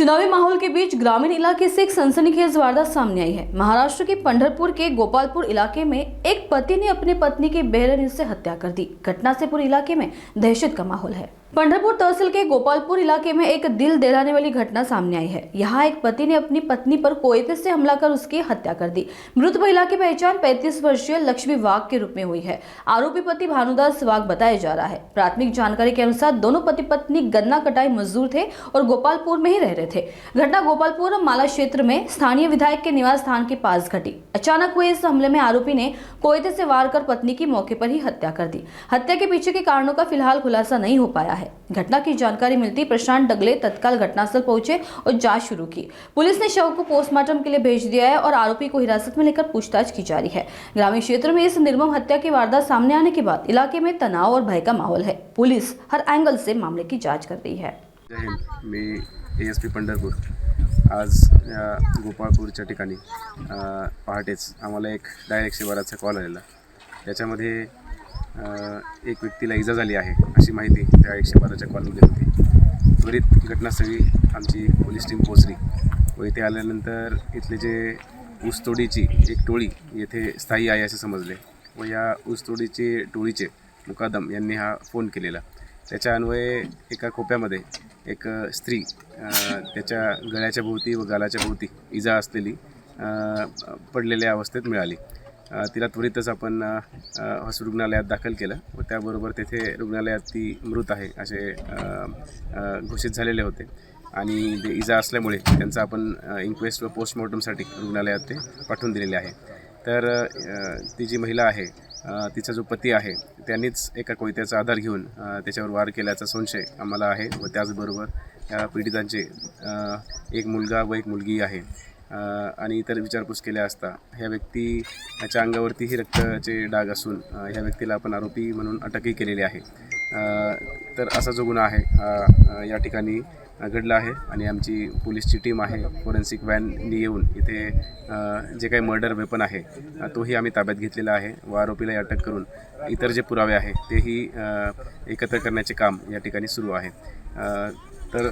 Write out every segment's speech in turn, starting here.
चुनावी माहौल के बीच ग्रामीण इलाके से एक सनसनीखेज वारदात सामने आई है। महाराष्ट्र के पंढरपुर के गोपालपुर इलाके में एक पति ने अपनी पत्नी की बेरहमी से हत्या कर दी। घटना से पूरे इलाके में दहशत का माहौल है। पंढरपुर तहसील के गोपालपुर इलाके में एक दिल दहलाने वाली घटना सामने आई है। यहाँ एक पति ने अपनी पत्नी पर कोयते से हमला कर उसकी हत्या कर दी। मृत महिला की पहचान 35 वर्षीय लक्ष्मी वाघ के रूप में हुई है। आरोपी पति भानुदास वाघ बताया जा रहा है। प्राथमिक जानकारी के अनुसार दोनों पति पत्नी गन्ना कटाई मजदूर थे और गोपालपुर में ही रह रहे थे। घटना गोपालपुर माला क्षेत्र में स्थानीय विधायक के निवास स्थान के पास घटी। अचानक हुए इस हमले में आरोपी ने कोयते से वार कर पत्नी की मौके पर ही हत्या कर दी। हत्या के पीछे के कारणों का फिलहाल खुलासा नहीं हो पाया है। घटना की जानकारी मिलती प्रशांत डगले तत्काल घटनास्थल पहुंचे और जांच शुरू की। पुलिस ने शव को पोस्टमार्टम के लिए भेज दिया है और आरोपी को हिरासत में लेकर पूछताछ की जा रही है। ग्रामीण क्षेत्र में इस निर्मम हत्या की वारदात सामने आने के बाद इलाके में तनाव और भय का माहौल है। पुलिस हर एंगल से मामले की जांच कर रही है। जय हिंद। मी ASP पंढरपूर। आज या गोपाळपूरच्या ठिकाणी पहाटेच आम्हाला एक डायरेक्ट 112चा कॉल आलेला। त्याच्यामध्ये एक व्यक्तीला इजा झाली आहे अशी माहिती त्या 112च्या कॉलमध्ये होती। त्वरित घटनास्थळी आमची पोलीस टीम पोहोचली व इथे आल्यानंतर इथले जे ऊसतोडीची एक टोळी येथे स्थायी आहे असे समजले व या ऊसतोडीची टोळीचे मुकादम यांनी हा फोन केलेला। त्याच्या अन्वये एका खोप्यामध्ये एक स्त्री त्याच्या गळ्याच्या भोवती व गालाच्या भोवती इजा असलेली पडलेल्या अवस्थेत मिळाली। तिला त्वरितच आपण रुग्णालयात दाखल केलं व त्याबरोबर तेथे रुग्णालयात ती मृत आहे असे घोषित झालेले होते आणि ते इजा असल्यामुळे त्यांचा आपण इन्क्वेस्ट व पोस्टमॉर्टमसाठी रुग्णालयात ते पाठवून दिलेले आहे। तर ती जी महिला आहे तिचा जो पती आहे त्यांनीच एका कोयत्याचा आधार घेऊन त्याच्यावर वार केल्याचा संशय आम्हाला आहे व त्याचबरोबर या पीडितांचे एक मुलगा व एक मुलगी आहे आणि इतर विचारपूस केल्या असता ह्या व्यक्तीच्या अंगावरतीही रक्ताचे डाग असून ह्या व्यक्तीला आपण आरोपी म्हणून अटकही केलेली आहे। तर असा जो गुन्हा आहे या ठिकाणी घडला आहे आणि आमची पोलीसची टीम आहे, फोरेन्सिक व्हॅननी येऊन इथे जे काही मर्डर वेपन आहे तोही आम्ही ताब्यात घेतलेला आहे व आरोपीला अटक करून इतर जे पुरावे आहे तेही एकत्र करण्याचे काम या ठिकाणी सुरू आहे। तर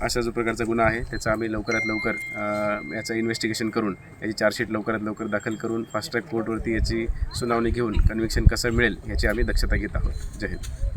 अशा जो प्रकारचा गुन्हा आहे त्याचा आम्ही लवकरात लवकर याचं इन्व्हेस्टिगेशन करून याची चार्जशीट लवकरात लवकर दाखल करून फास्ट ट्रॅक कोर्टवरती याची सुनावणी घेऊन कन्व्हिक्शन कसं मिळेल याची आम्ही दक्षता घेत आहोत। जय हिंद।